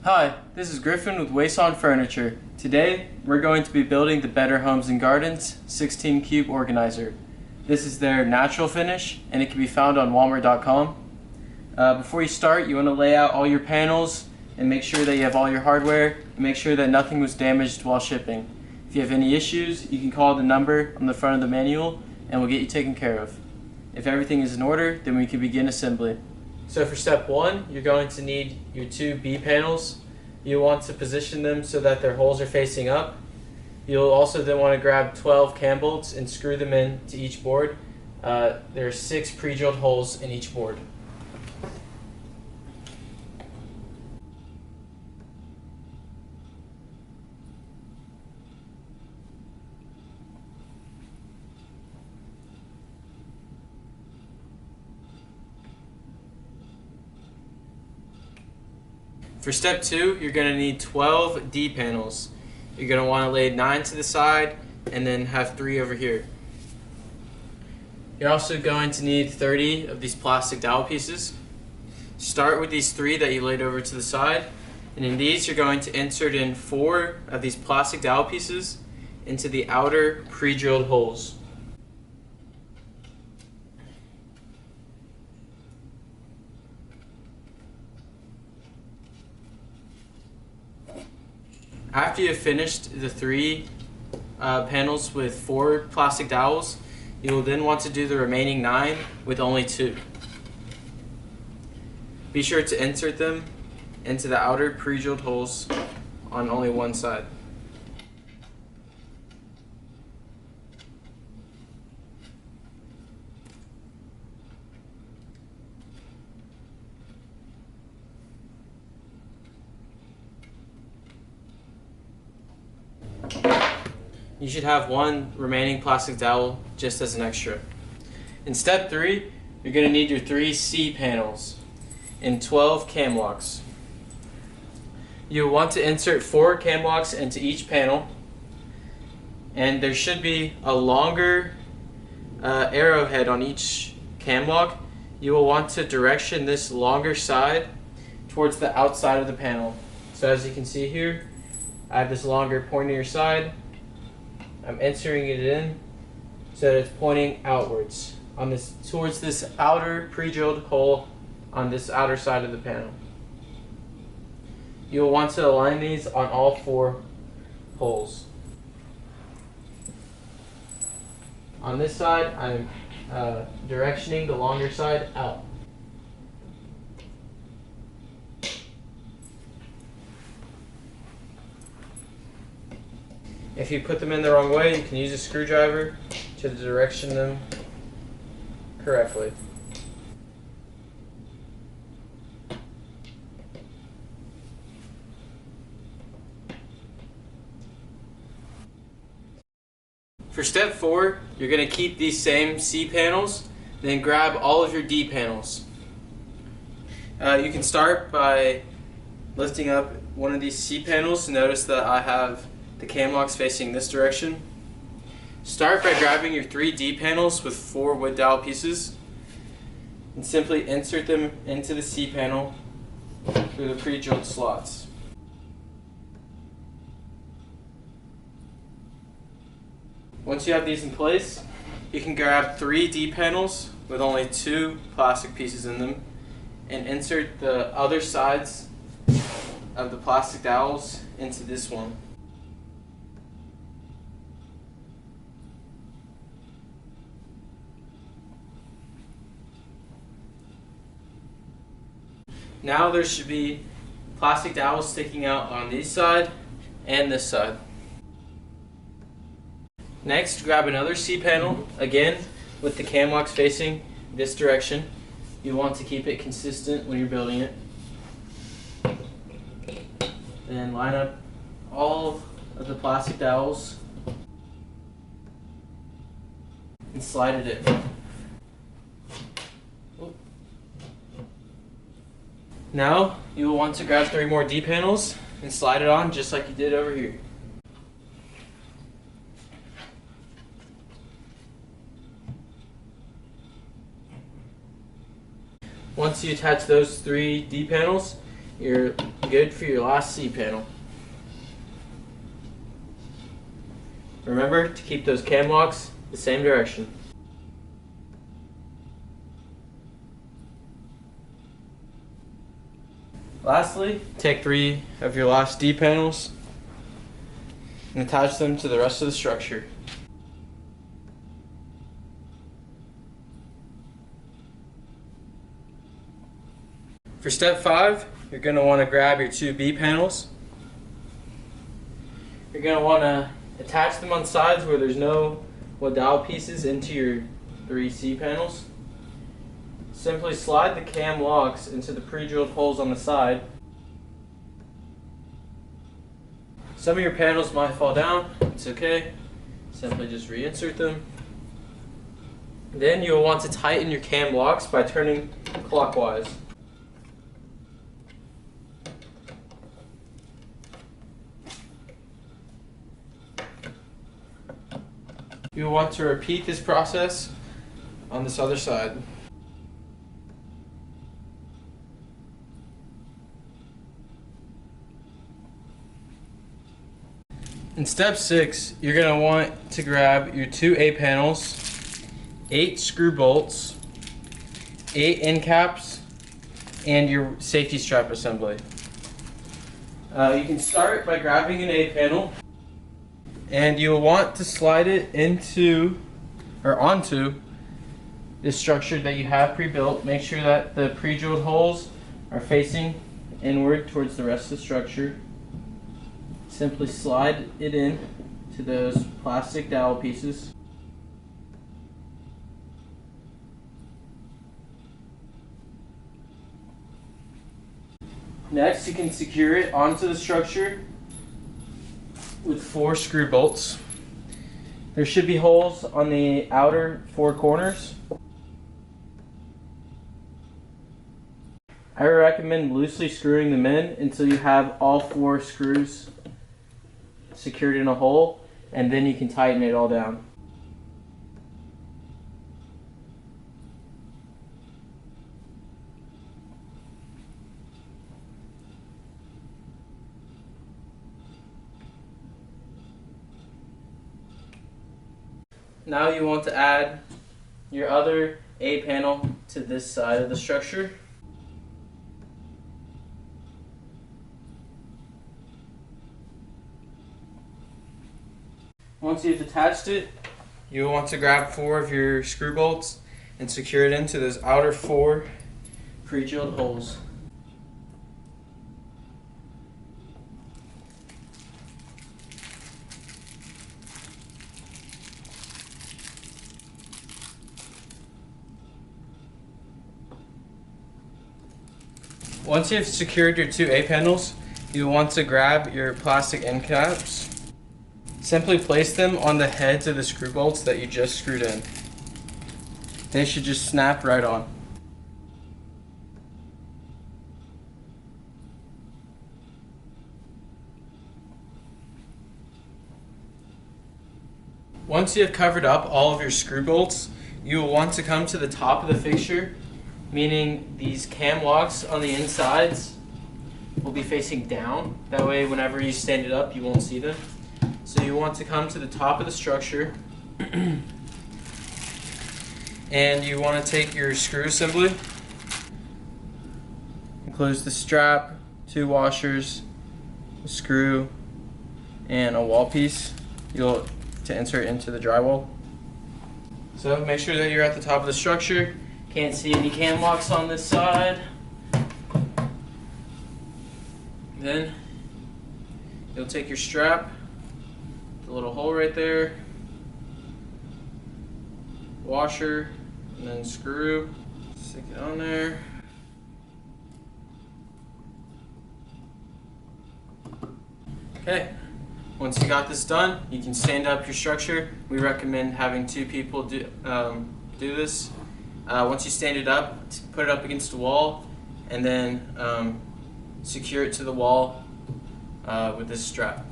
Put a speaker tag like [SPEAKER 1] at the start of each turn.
[SPEAKER 1] Hi, this is Griffin with Huisen Furniture. Today, we're going to be building the Better Homes and Gardens 16 Cube Organizer. This is their natural finish, and it can be found on Walmart.com. Before you start, you want to lay out all your panels and make sure that you have all your hardware, and make sure that nothing was damaged while shipping. If you have any issues, you can call the number on the front of the manual, and we'll get you taken care of. If everything is in order, then we can begin assembly. So for step 1, you're going to need your 2 B panels. You want to position them so that their holes are facing up. You'll also then want to grab 12 cam bolts and screw them in to each board. There are 6 pre-drilled holes in each board. For step 2, you're going to need 12 D panels. You're going to want to lay 9 to the side and then have 3 over here. You're also going to need 30 of these plastic dowel pieces. Start with these 3 that you laid over to the side, and in these you're going to insert in 4 of these plastic dowel pieces into the outer pre-drilled holes. After you've finished the 3 panels with 4 plastic dowels, you will then want to do the remaining 9 with only 2. Be sure to insert them into the outer pre-drilled holes on only one side. You should have 1 remaining plastic dowel just as an extra. In step 3, you're going to need your 3 C panels in 12 cam locks. You'll want to insert 4 cam locks into each panel, and there should be a longer arrowhead on each cam lock. You will want to direction this longer side towards the outside of the panel. So as you can see here, I have this longer pointier side. I'm inserting it in so that it's pointing outwards towards this outer pre-drilled hole on this outer side of the panel. You'll want to align these on all 4 holes. On this side, I'm directioning the longer side out. If you put them in the wrong way, you can use a screwdriver to direction them correctly. For step 4, you're going to keep these same C panels, then grab all of your D panels. You can start by lifting up one of these C panels. Notice that I have the cam locks facing this direction. Start by grabbing your 3 D panels with 4 wood dowel pieces and simply insert them into the C panel through the pre-drilled slots. Once you have these in place, you can grab 3 D panels with only 2 plastic pieces in them and insert the other sides of the plastic dowels into this one. Now there should be plastic dowels sticking out on this side and this side. Next, grab another C panel, again with the cam locks facing this direction. You want to keep it consistent when you're building it. Then line up all of the plastic dowels and slide it in. Now, you will want to grab 3 more D panels and slide it on just like you did over here. Once you attach those 3 D panels, you're good for your last C panel. Remember to keep those cam locks the same direction. Lastly, take 3 of your last D panels and attach them to the rest of the structure. For step 5, you're going to want to grab your 2 B panels. You're going to want to attach them on sides where there's no dowel pieces into your 3 C panels. Simply slide the cam locks into the pre-drilled holes on the side. Some of your panels might fall down, it's okay. Simply just reinsert them. Then you'll want to tighten your cam locks by turning clockwise. You'll want to repeat this process on this other side. In step 6, you're going to want to grab your 2 A panels, 8 screw bolts, 8 end caps, and your safety strap assembly. You can start by grabbing an A panel, and you'll want to slide it into or onto this structure that you have pre-built. Make sure that the pre-drilled holes are facing inward towards the rest of the structure. Simply slide it in to those plastic dowel pieces. Next, you can secure it onto the structure with 4 screw bolts. There should be holes on the outer 4 corners. I recommend loosely screwing them in until you have all 4 screws secured in a hole, and then you can tighten it all down. Now you want to add your other A panel to this side of the structure. Once you've attached it, you'll want to grab 4 of your screw bolts and secure it into those outer 4 pre-drilled holes. Once you've secured your 2 A panels, you'll want to grab your plastic end caps. Simply place them on the heads of the screw bolts that you just screwed in. They should just snap right on. Once you have covered up all of your screw bolts, you will want to come to the top of the fixture, meaning these cam locks on the insides will be facing down. That way whenever you stand it up, you won't see them. So you want to come to the top of the structure and you want to take your screw assembly, includes the strap, 2 washers, a screw, and a wall piece to insert into the drywall. So make sure that you're at the top of the structure. Can't see any cam locks on this side. Then you'll take your strap, the little hole right there, washer, and then screw, stick it on there. Okay, once you got this done, you can stand up your structure. We recommend having 2 people do this. Once you stand it up, put it up against the wall, and then secure it to the wall with this strap.